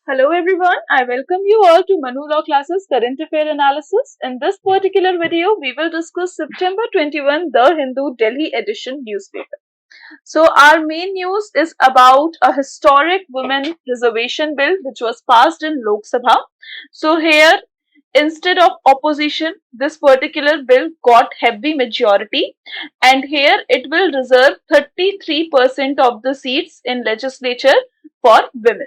Hello everyone, I welcome you all to Manu Law Classes Current Affair Analysis. In this particular video, we will discuss September 21 The Hindu Delhi edition newspaper. So our main news is about a historic women reservation bill which was passed in Lok Sabha. So here, instead of opposition, this particular bill got heavy majority, and here it will reserve 33% of the seats in legislature for women.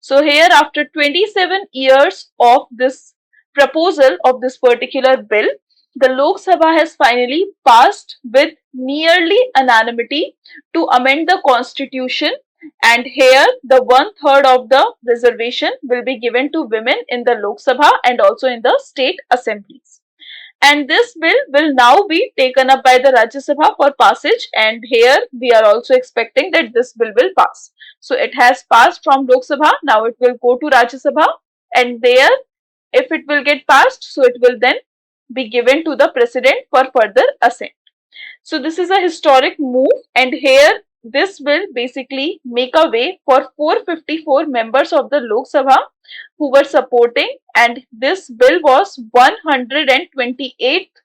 So here, after 27 years of this proposal of this particular bill, the Lok Sabha has finally passed with nearly unanimity to amend the constitution, and here the 1/3 of the reservation will be given to women in the Lok Sabha and also in the state assemblies. And this bill will now be taken up by the Rajya Sabha for passage, and here we are also expecting that this bill will pass. So it has passed from Lok Sabha, now it will go to Rajya Sabha, and there, if it will get passed, so it will then be given to the president for further assent. So this is a historic move, and here this will basically make a way for 454 members of the Lok Sabha who were supporting, and this bill was 128th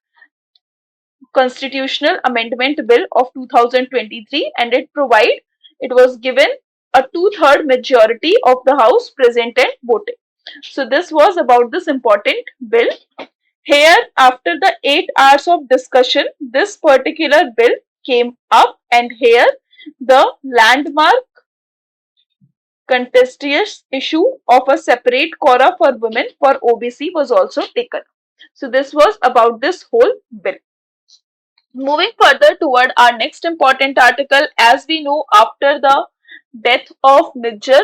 constitutional amendment bill of 2023, and it was given a 2/3 majority of the house present and voting. So this was about this important bill. Here, after the 8 hours of discussion, this particular bill came up, and here the landmark contentious issue of a separate quota for women for OBC was also taken. So this was about this whole bill. Moving further toward our next important article, as we know, after the death of Nijjar,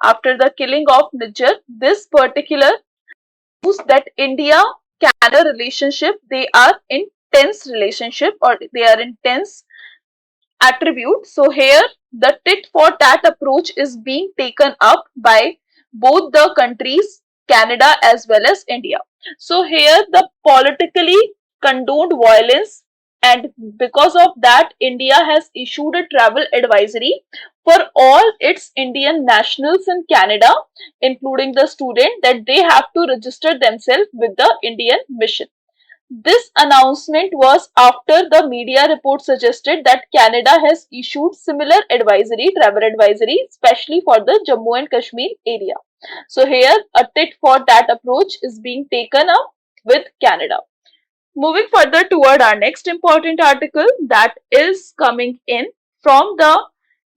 after the killing of Nijjar, this particular news that India-Canada relationship, they are in tense relationship, or they are in tense attribute. So here the tit for tat approach is being taken up by both the countries, Canada as well as India. So here the politically condoned violence, and because of that, India has issued a travel advisory for all its Indian nationals in Canada, including the student, that they have to register themselves with the Indian mission. This announcement was after the media report suggested that Canada has issued similar travel advisory, especially for the Jammu and Kashmir area. So here a tit for tat approach is being taken up with Canada. Moving further toward our next important article, that is coming in from the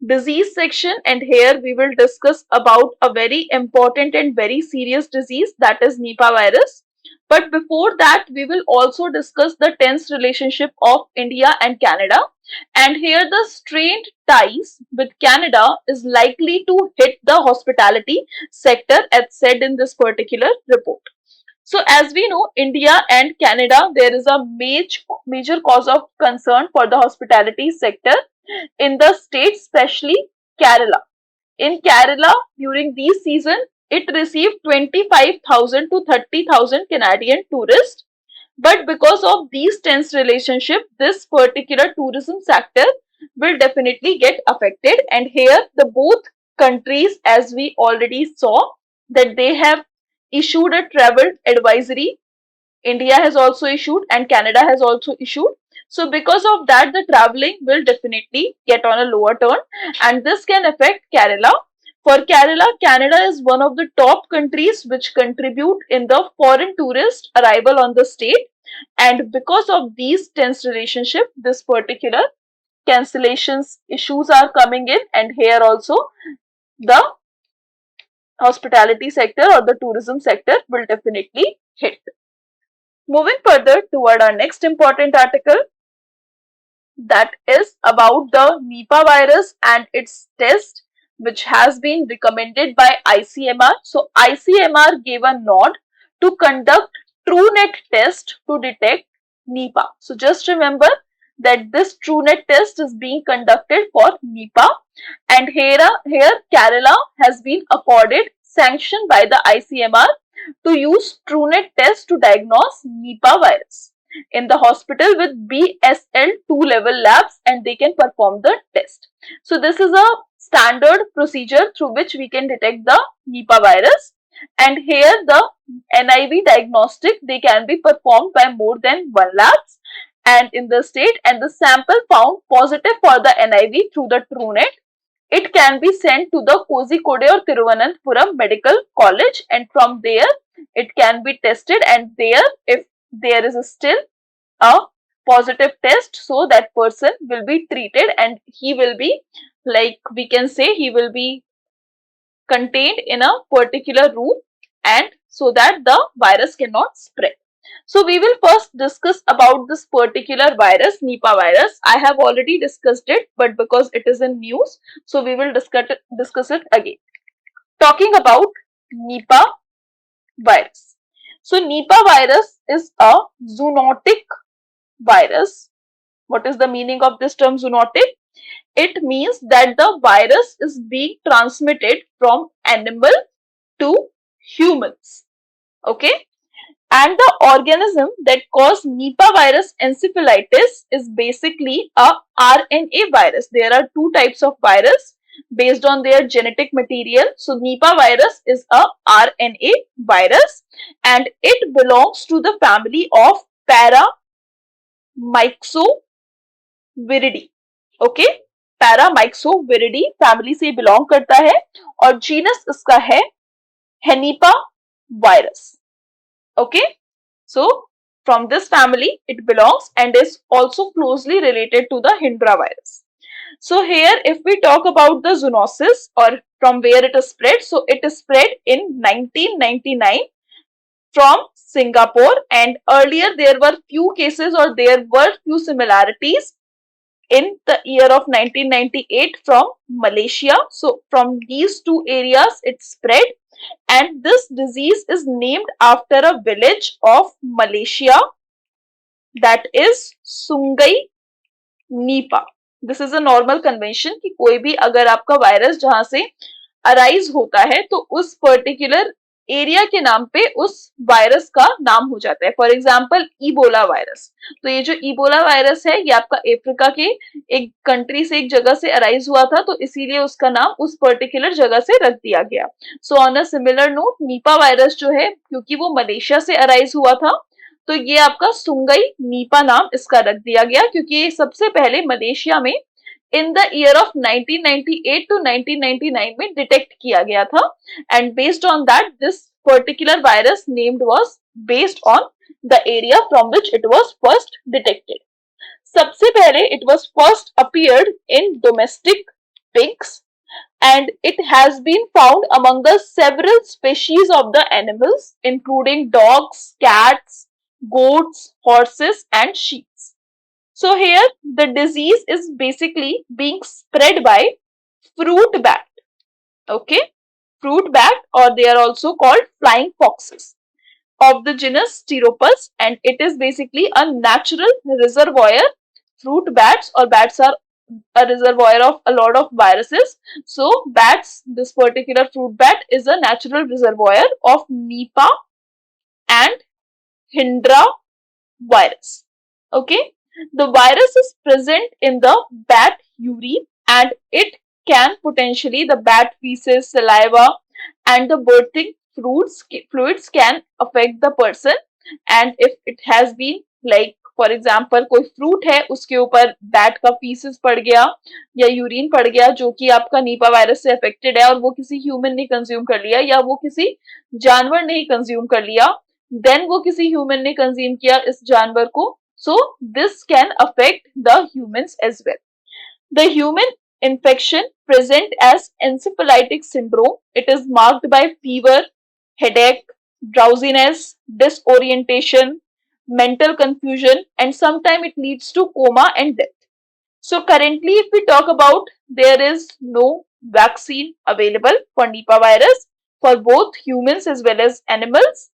disease section, and here we will discuss about a very important and very serious disease, that is Nipah virus. But before that, we will also discuss the tense relationship of India and Canada, and here the strained ties with Canada is likely to hit the hospitality sector, as said in this particular report. So as we know, India and Canada, there is a major cause of concern for the hospitality sector in the state, especially Kerala. In Kerala, during this season, it received 25,000 to 30,000 Canadian tourists. But because of these tense relationship, this particular tourism sector will definitely get affected. And here the both countries, as we already saw, that they have issued a travel advisory. India has also issued and Canada has also issued. So because of that, the traveling will definitely get on a lower turn, and this can affect Kerala. For Kerala, Canada is one of the top countries which contribute in the foreign tourist arrival on the state, and because of these tense relationship, this particular cancellations issues are coming in, and here also the hospitality sector or the tourism sector will definitely hit. Moving further toward our next important article, that is about the Nipah virus and its test, which has been recommended by ICMR. So ICMR gave a nod to conduct Truenat test to detect Nipah. So just remember that this Truenat test is being conducted for Nipah, and here Kerala has been accorded sanction by the ICMR to use Truenat test to diagnose Nipah virus. in the hospital with BSL-2 level labs, and they can perform the test. So this is a standard procedure through which we can detect the Nipah virus, and here the NIV diagnostic, they can be performed by more than one labs and in the state, and the sample found positive for the NIV through the Truenat, it can be sent to the Kozhikode or Thiruvananthapuram Medical College, and from there it can be tested, and there if there is still a positive test, so that person will be treated and he will be, like we can say, he will be contained in a particular room, and so that the virus cannot spread. So we will first discuss about this particular virus, Nipah virus. I have already discussed it, but because it is in news, so we will discuss it again. Talking about Nipah virus. So Nipah virus is a zoonotic virus. What is the meaning of this term zoonotic? It means that the virus is being transmitted from animal to humans. Okay. And the organism that causes Nipah virus encephalitis is basically a RNA virus. There are two types of virus based on their genetic material. So Nipah virus is a RNA virus, and it belongs to the family of Paramyxoviridae. Okay, Paramyxoviridae family से belong करता है, और genus इसका है Henipa virus. Okay, so from this family it belongs and is also closely related to the Hindra virus. So here if we talk about the zoonosis or from where it is spread, so it is spread in 1999 from Singapore, and earlier there were few cases or there were few similarities in the year of 1998 from Malaysia. So from these two areas it spread, and this disease is named after a village of Malaysia, that is Sungai Nipah. This is a normal convention कि कोई भी अगर आपका virus जहां से arise होता है तो उस पर्टिकुलर एरिया के नाम पे उस वायरस का नाम हो जाता है. फॉर एग्जाम्पल इबोला वायरस, तो ये जो इबोला वायरस है ये आपका अफ्रीका के एक कंट्री से, एक जगह से अराइज हुआ था, तो इसीलिए उसका नाम उस पर्टिकुलर जगह से रख दिया गया. So on a similar note Nipah virus जो है, क्योंकि वो मलेशिया से अराइज हुआ था, तो ये आपका सुंगई नीपा नाम इसका रख दिया गया, क्योंकि ये सबसे पहले मलेशिया में in the year of 1998 to 1999 में डिटेक्ट किया गया था, and based on that this particular virus named was based on the area from which it was first detected. सबसे पहले it was first appeared in domestic pigs, and it has been found among the several species of the animals including dogs, cats, goats, horses and sheep. So here the disease is basically being spread by fruit bat. Okay, fruit bat, or they are also called flying foxes of the genus Pteropus, and it is basically a natural reservoir. Fruit bats or bats are a reservoir of a lot of viruses. So bats, this particular fruit bat is a natural reservoir of Nipah and Hindra virus. Okay. The virus is present in the bat urine, and it can potentially, the bat feces, saliva and the birthing fluids can affect the person, and if it has been like for example कोई fruit है उसके ऊपर bat का faeces पड़ गया या urine पड़ गया जो कि आपका नीपा वायरस से अफेक्टेड है, और वो किसी ह्यूमन ने कंज्यूम कर लिया या वो किसी जानवर ने ही कंज्यूम कर लिया, देन वो किसी ह्यूमन ने कंज्यूम किया इस जानवर को, so this can affect the humans as well. The human infection present as encephalitic syndrome. It is marked by fever, headache, drowsiness, disorientation, mental confusion, and sometimes it leads to coma and death. So currently if we talk about, there is no vaccine available for Nipah virus for both humans as well as animals,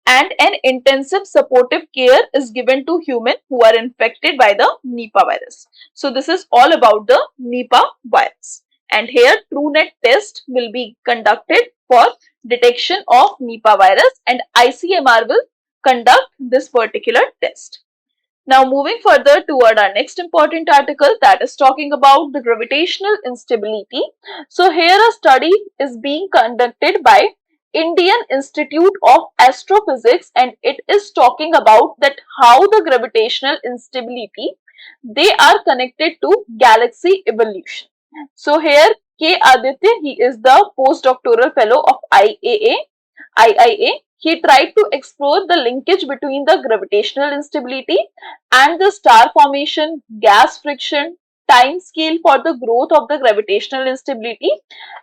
and an intensive supportive care is given to humans who are infected by the Nipah virus. So this is all about the Nipah virus, and here Truenat test will be conducted for detection of Nipah virus, and ICMR will conduct this particular test. Now moving further toward our next important article, that is talking about the gravitational instability. So here a study is being conducted by Indian Institute of Astrophysics, and it is talking about that how the gravitational instability they are connected to galaxy evolution. So here K. Aditya, he is the postdoctoral fellow of IIA. He tried to explore the linkage between the gravitational instability and the star formation, gas friction, time scale for the growth of the gravitational instability,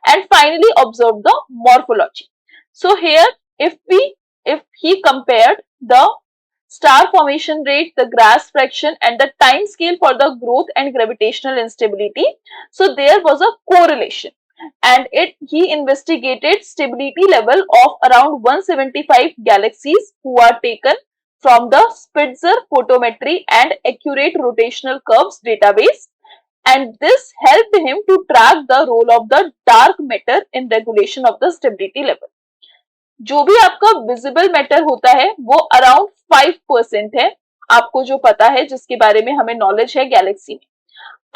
and finally observe the morphology. So here if he compared the star formation rate, the gas fraction and the time scale for the growth and gravitational instability, so there was a correlation, and he investigated stability level of around 175 galaxies who are taken from the Spitzer photometry and accurate rotational curves database, and this helped him to track the role of the dark matter in regulation of the stability level. जो भी आपका visible matter होता है वो around 5% है, आपको जो पता है जिसके बारे में हमें नॉलेज है गैलेक्सी में.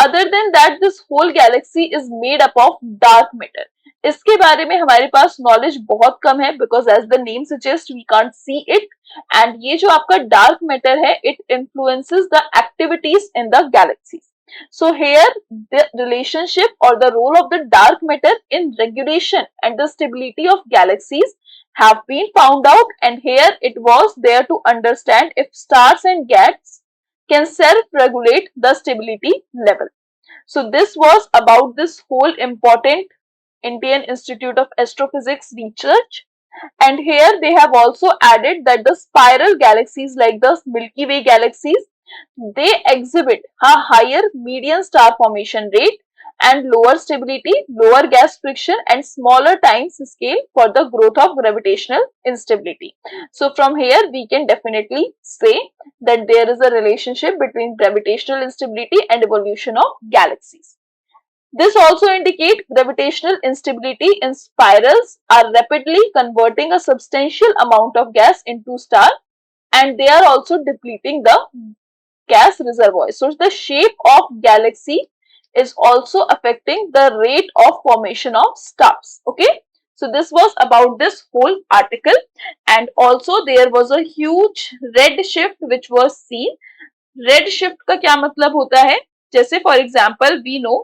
Other than that this whole galaxy is made up of dark matter. इसके बारे में हमारे पास नॉलेज बहुत कम है बिकॉज एज द नेम सजेस्ट we can't see it, and ये जो आपका डार्क मैटर है it influences the activities in the galaxies. So here the relationship or the role of the dark matter in regulation and the stability of galaxies have been found out, and here it was there to understand if stars and gas can self-regulate the stability level. So this was about this whole important Indian Institute of Astrophysics research, and here they have also added that the spiral galaxies like the Milky Way galaxies, they exhibit a higher median star formation rate and lower stability, lower gas friction and smaller time scale for the growth of gravitational instability. So from here we can definitely say that there is a relationship between gravitational instability and evolution of galaxies. This also indicates gravitational instability in spirals are rapidly converting a substantial amount of gas into star, and they are also depleting the gas reservoirs. So the shape of galaxy is also affecting the rate of formation of stars. Okay. So this was about this whole article, and also there was a huge red shift which was seen. Red shift का क्या मतलब होता है? जैसे for example we know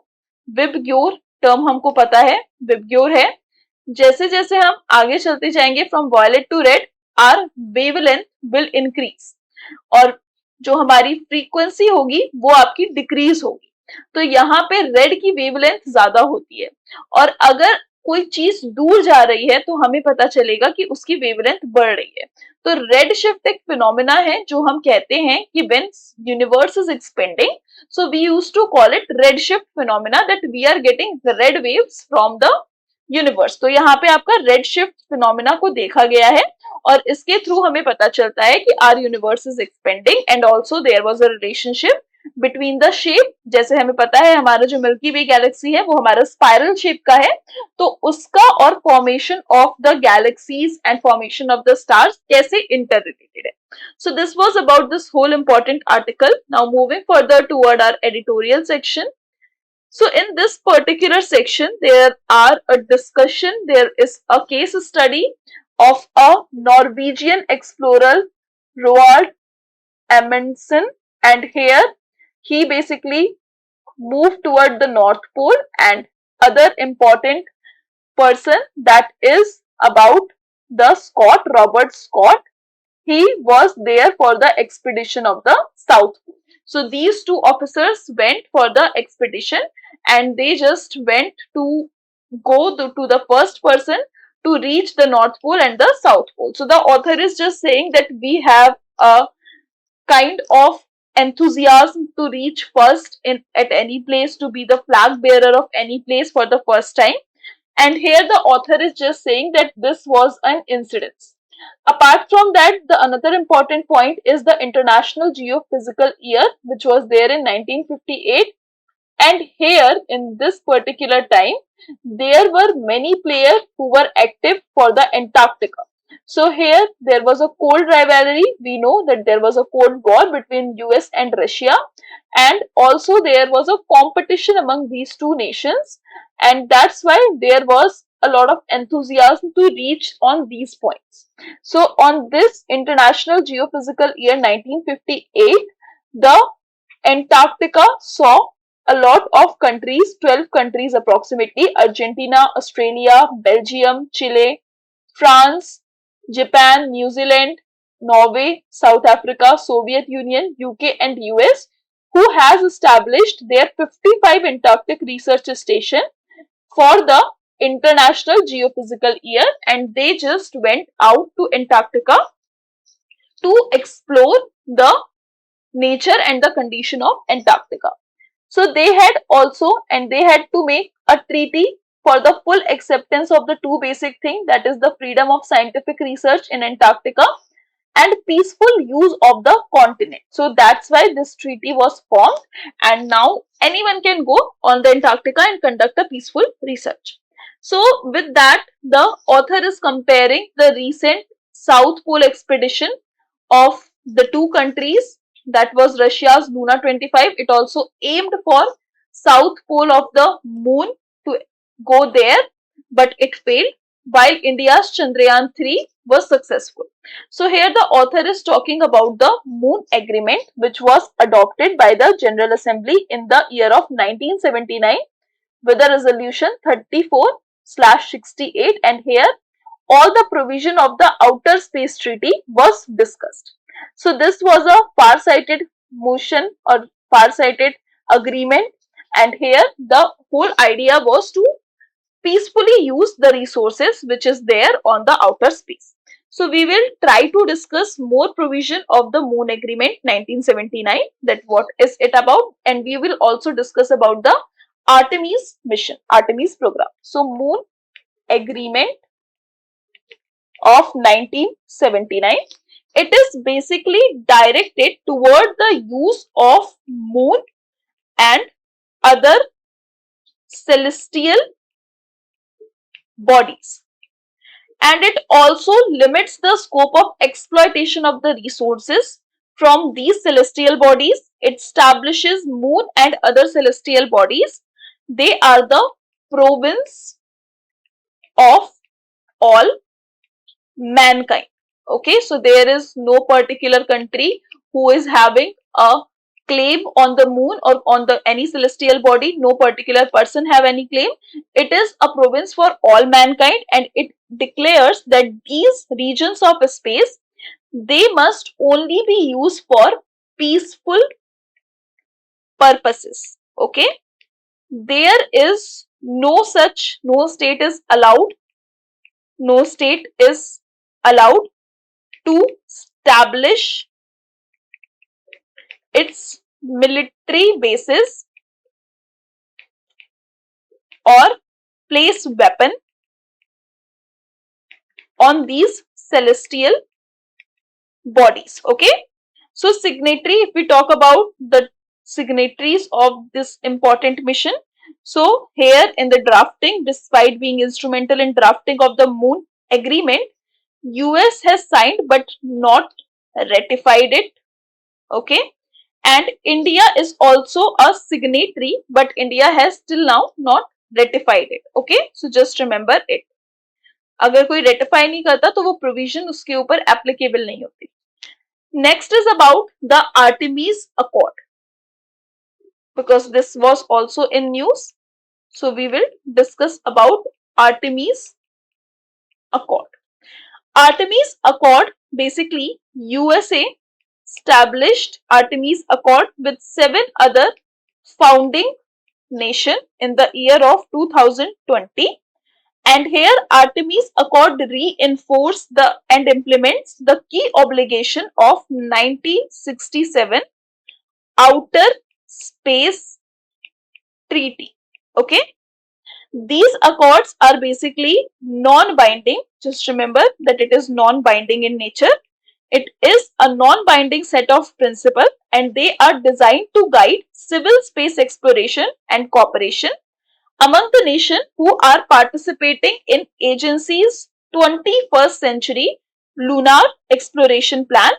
VIBGYOR term हमको पता है, VIBGYOR है. जैसे जैसे हम आगे चलते जाएंगे from violet to red our wavelength will increase, और जो हमारी फ्रीक्वेंसी होगी वो आपकी डिक्रीज होगी. तो यहाँ पे रेड की वेवलेंथ ज्यादा होती है, और अगर कोई चीज दूर जा रही है तो हमें पता चलेगा कि उसकी वेवलेंथ बढ़ रही है. तो रेड शिफ्ट एक फिनोमिना है जो हम कहते हैं कि when universe is expanding, so we used to call it redshift phenomena, that we are getting the red waves from the universe. तो यहाँ पे आपका redshift phenomena को देखा गया है, और इसके थ्रू हमें पता चलता है कि our universe is expanding, and also there was a relationship between the shape. जैसे हमें पता है हमारा जो मिल्की वे गैलेक्सी है वो हमारा स्पाइरल शेप का है, तो उसका और formation of the galaxies and formation of the stars कैसे इंटररिलेटेड है. So this was about this whole important article. Now moving further toward our editorial section. So in this particular section, there are a discussion, there is a case study of a Norwegian explorer, Roald Amundsen, and here he basically moved toward the North Pole, and other important person that is about the Scott, Robert Scott. He was there for the expedition of the South Pole. So these two officers went for the expedition, and they just went to go to the first person to reach the North Pole and the South Pole. So the author is just saying that we have a kind of enthusiasm to reach first at any place, to be the flag bearer of any place for the first time. And here the author is just saying that this was an incident. Apart from that, the another important point is the International Geophysical Year, which was there in 1958. And here in this particular time, there were many players who were active for the Antarctica. So here there was a cold rivalry. We know that there was a cold war between US and Russia, and also there was a competition among these two nations, and that's why there was a lot of enthusiasm to reach on these points. So on this International Geophysical Year 1958, the Antarctica saw a lot of countries, 12 countries approximately: Argentina, Australia, Belgium, Chile, France, Japan, New Zealand, Norway, South Africa, Soviet Union, UK and US, who has established their 55 Antarctic research station for the International Geophysical Year, and they just went out to Antarctica to explore the nature and the condition of Antarctica. So they had also, and they had to make a treaty for the full acceptance of the two basic things, that is the freedom of scientific research in Antarctica and peaceful use of the continent. So that's why this treaty was formed, and now anyone can go on the Antarctica and conduct a peaceful research. So with that, the author is comparing the recent South Pole expedition of the two countries, that was Russia's Luna 25. It also aimed for South Pole of the moon to go there, but it failed, while India's Chandrayaan 3 was successful. So here the author is talking about the Moon Agreement, which was adopted by the General Assembly in the year of 1979 with a resolution 34/68, and here all the provision of the Outer Space Treaty was discussed. So this was a far-sighted motion or far-sighted agreement, and here the whole idea was to peacefully use the resources which is there on the outer space. So we will try to discuss more provision of the Moon Agreement 1979, that what is it about, and we will also discuss about the Artemis mission, Artemis program. So Moon Agreement of 1979, it is basically directed toward the use of moon and other celestial bodies, and it also limits the scope of exploitation of the resources from these celestial bodies. It establishes moon and other celestial bodies. They are the province of all mankind. Okay, so there is no particular country who is having a claim on the moon or on the any celestial body. No particular person have any claim. It is a province for all mankind, and it declares that these regions of space, they must only be used for peaceful purposes. Okay, there is no state is allowed, no state is allowed to establish its military bases or place weapon on these celestial bodies. Okay, so signatory, if we talk about the signatories of this important mission, so here in the drafting, despite being instrumental in drafting of the Moon Agreement, US has signed but not ratified it. Okay, and India is also a signatory, but India has till now not ratified it. Okay, so just remember it. अगर कोई ratify नहीं करता तो वो provision उसके ऊपर applicable नहीं होती. Next is about the Artemis Accord, because this was also in news. So we will discuss about Artemis Accord. Artemis Accord, basically USA established Artemis Accord with 7 other founding nations in the year of 2020, and here Artemis Accord reinforced and implements the key obligation of 1967 Outer Space Treaty. Okay, these accords are basically non-binding. Just remember that it is non-binding in nature. It is a non-binding set of principles, and they are designed to guide civil space exploration and cooperation among the nations who are participating in agencies 21st century Lunar Exploration Plan.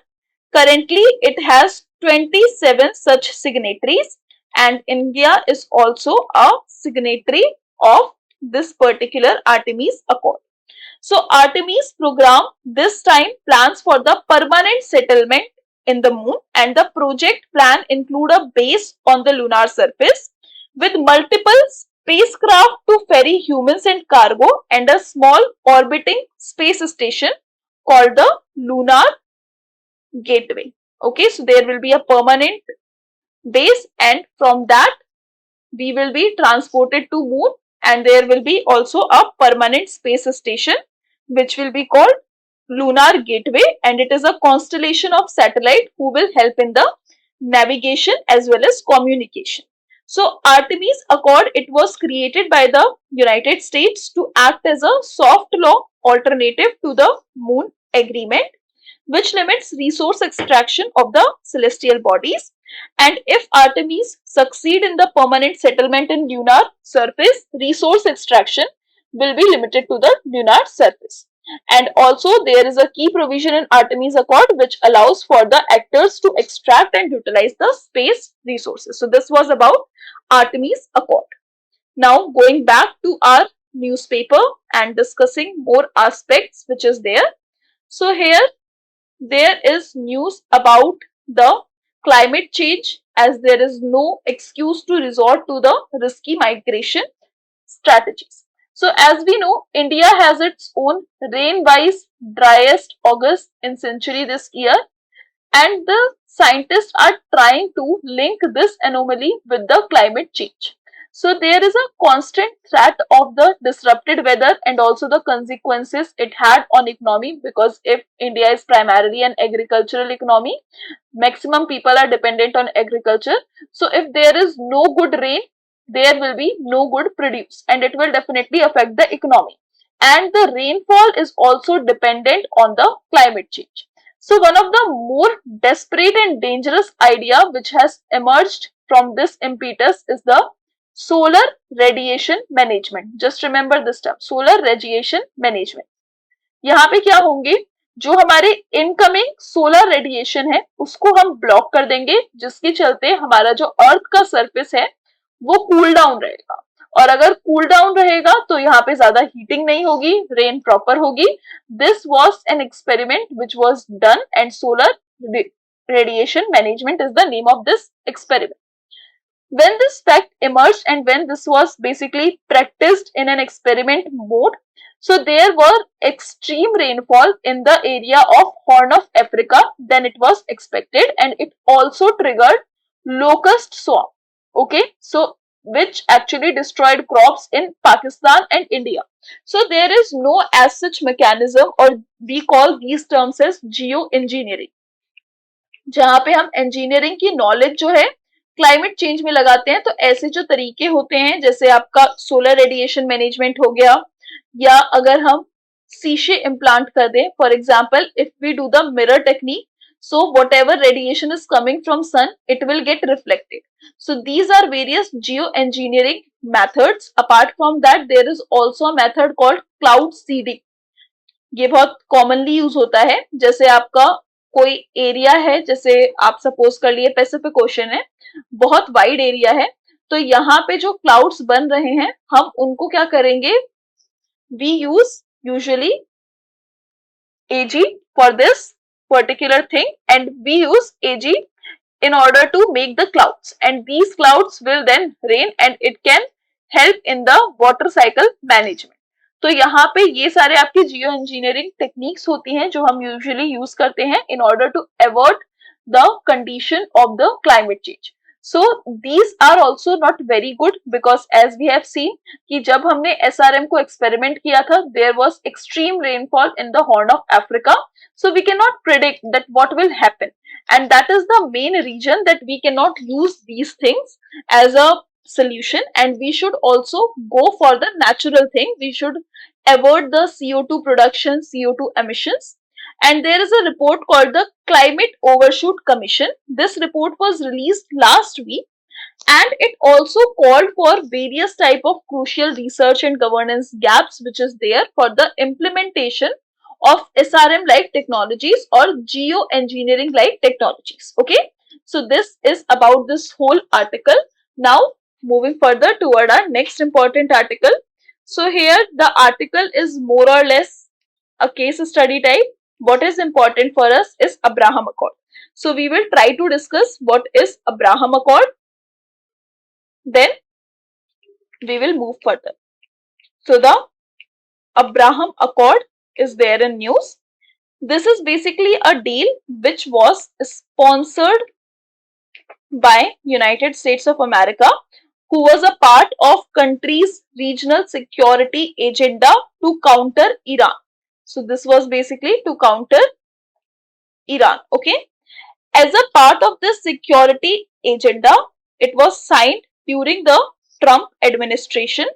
Currently, it has 27 such signatories, and India is also a signatory of this particular Artemis Accord. So Artemis program this time plans for the permanent settlement in the moon, and the project plan include a base on the lunar surface with multiple spacecraft to ferry humans and cargo, and a small orbiting space station called the Lunar Gateway. Okay, so there will be a permanent base, and from that we will be transported to moon, and there will be also a permanent space station which will be called Lunar Gateway, and it is a constellation of satellite who will help in the navigation as well as communication. So Artemis Accord, it was created by the United States to act as a soft law alternative to the Moon Agreement, which limits resource extraction of the celestial bodies. And if Artemis succeed in the permanent settlement in lunar surface, resource extraction will be limited to the lunar surface. And also there is a key provision in Artemis Accord which allows for the actors to extract and utilize the space resources. So this was about Artemis Accord. Now going back to our newspaper and discussing more aspects which is there. So here there is news about the climate change, as there is no excuse to resort to the risky migration strategies. So as we know, India has its own rain-wise driest August in century this year, and the scientists are trying to link this anomaly with the climate change. So there is a constant threat of the disrupted weather and also the consequences it had on economy, because if India is primarily an agricultural economy, maximum people are dependent on agriculture. So if there is no good rain, there will be no good produce, and it will definitely affect the economy. And the rainfall is also dependent on the climate change. So one of the more desperate and dangerous idea which has emerged from this impetus is the solar radiation management. Just remember this term, solar radiation management. यहाँ पे क्या होंगे, जो हमारे incoming solar radiation है उसको हम block कर देंगे, जिसके चलते हमारा जो अर्थ का सरफेस है वो कूल डाउन रहेगा, और अगर कूल डाउन रहेगा तो यहाँ पे ज्यादा हीटिंग नहीं होगी, रेन प्रॉपर होगी. This was an experiment which was done, and solar radiation management is the name of this experiment. When this fact emerged and when this was basically practiced in an experiment mode, so there were extreme rainfall in the area of Horn of Africa than it was expected, and it also triggered locust swarm. Okay, so which actually destroyed crops in Pakistan and India. So there is no as such mechanism, or we call these terms as geoengineering, जहाँ पे हम engineering की knowledge जो है climate change में लगाते हैं. तो ऐसे जो तरीके होते हैं, जैसे आपका सोलर रेडिएशन मैनेजमेंट हो गया, या अगर हम शीशे इम्प्लांट कर दें, for example if we do the mirror technique, so whatever radiation is coming from sun, it will get reflected. So these are various geoengineering methods. Apart from that, there is also a method called cloud seeding. ये बहुत commonly use होता है. जैसे आपका कोई area है, जैसे आप सपोज कर लिए पैसिफिक ओशन है, बहुत वाइड एरिया है, तो यहाँ पे जो क्लाउड्स बन रहे हैं हम उनको क्या करेंगे, we use usually AG for this particular thing, and we use AG in order to make the clouds, and these clouds will then rain and it can help in the water cycle management. तो यहाँ पे ये सारे आपकी जियो engineering techniques होती हैं जो हम यूजुअली यूज करते हैं in order to avert the condition of the climate change. So these are also not very good, because as we have seen कि जब हमने SRM को experiment किया था, there was extreme rainfall in the Horn of Africa, so we cannot predict that what will happen, and that is the main reason that we cannot use these things as a solution, and we should also go for the natural thing. We should avoid the CO2 production, CO2 emissions. And there is a report called the Climate Overshoot Commission. This report was released last week, and it also called for various type of crucial research and governance gaps which is there for the implementation of SRM-like technologies or geoengineering-like technologies. Okay, so this is about this whole article. Now, moving further toward our next important article. So here the article is more or less a case study type. What is important for us is Abraham Accord. So we will try to discuss what is Abraham Accord. Then we will move further. So the Abraham Accord is there in news. This is basically a deal which was sponsored by United States of America, who was a part of country's regional security agenda to counter Iran. So this was basically to counter Iran. Okay. As a part of the security agenda, it was signed during the Trump administration,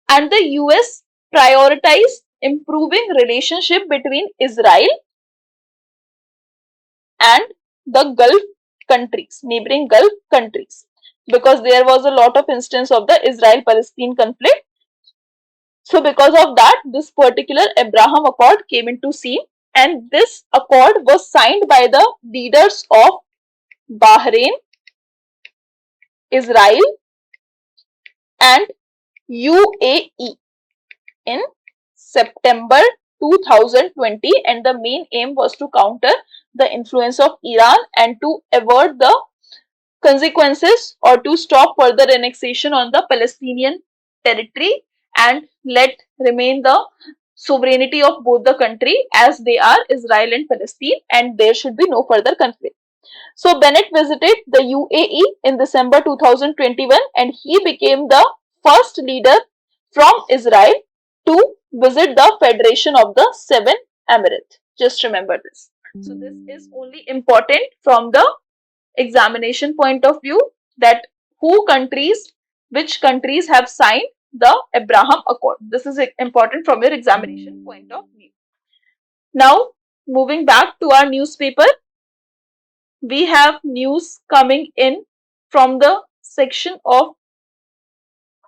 and the US prioritized improving relationship between Israel and the Gulf countries, neighboring Gulf countries, because there was a lot of instance of the Israel-Palestine conflict. So because of that, this particular Abraham Accord came into scene, and this accord was signed by the leaders of Bahrain, Israel and UAE in September 2020, and the main aim was to counter the influence of Iran and to avert the consequences or to stop further annexation on the Palestinian territory and let remain the sovereignty of both the country as they are Israel and Palestine, and there should be no further conflict. So Bennett visited the UAE in December 2021, and he became the first leader from Israel to visit the Federation of the Seven Emirates. Just remember this. So this is only important from the examination point of view, that which countries have signed the Abraham Accord. This is important from your examination point of view. Now, moving back to our newspaper, we have news coming in from the section of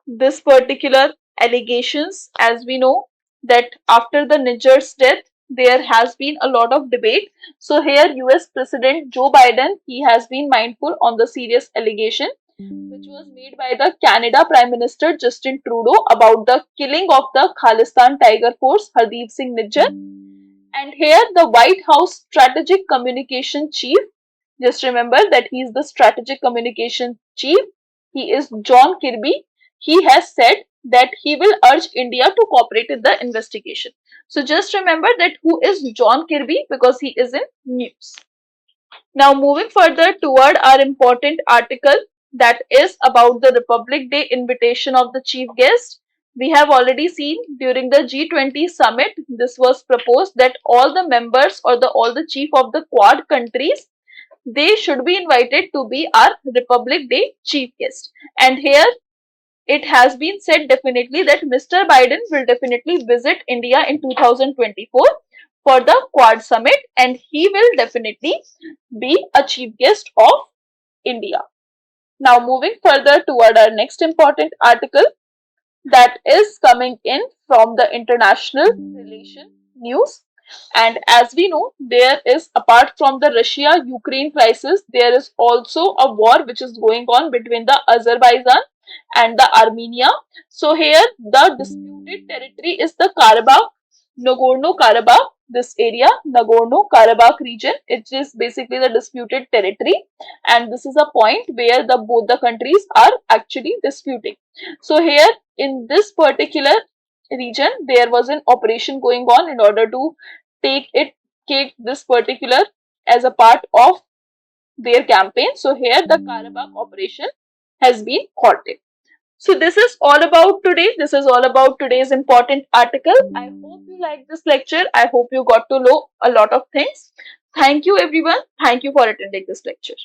this particular allegations. As we know that after the Nijjar's death, there has been a lot of debate. So here US President Joe Biden, he has been mindful on the serious allegation which was made by the Canada Prime Minister Justin Trudeau about the killing of the Khalistan Tiger Force Hardeep Singh Nijjar. And here the White House Strategic Communication Chief, just remember that he is the Strategic Communication Chief, he is John Kirby. He has said that he will urge India to cooperate in the investigation. So just remember that who is John Kirby, because he is in news. Now moving further toward our important article, that is about the Republic Day invitation of the chief guest. We have already seen during the G20 summit, this was proposed that all the members or all the chief of the Quad countries, they should be invited to be our Republic Day chief guest. And here it has been said definitely that Mr. Biden will definitely visit India in 2024 for the Quad summit, and he will definitely be a chief guest of India. Now moving further toward our next important article, that is coming in from the international relation news. And as we know, there is, apart from the Russia-Ukraine crisis, there is also a war which is going on between the Azerbaijan and the Armenia. So here the disputed territory is the Karabakh, Nagorno-Karabakh, this area, Nagorno-Karabakh region. It is basically the disputed territory, and this is a point where both the countries are actually disputing. So here in this particular region, there was an operation going on in order to take this particular as a part of their campaign. So here the Karabakh operation has been halted. So this is all about today. This is all about today's important article. I hope you liked this lecture. I hope you got to know a lot of things. Thank you everyone. Thank you for attending this lecture.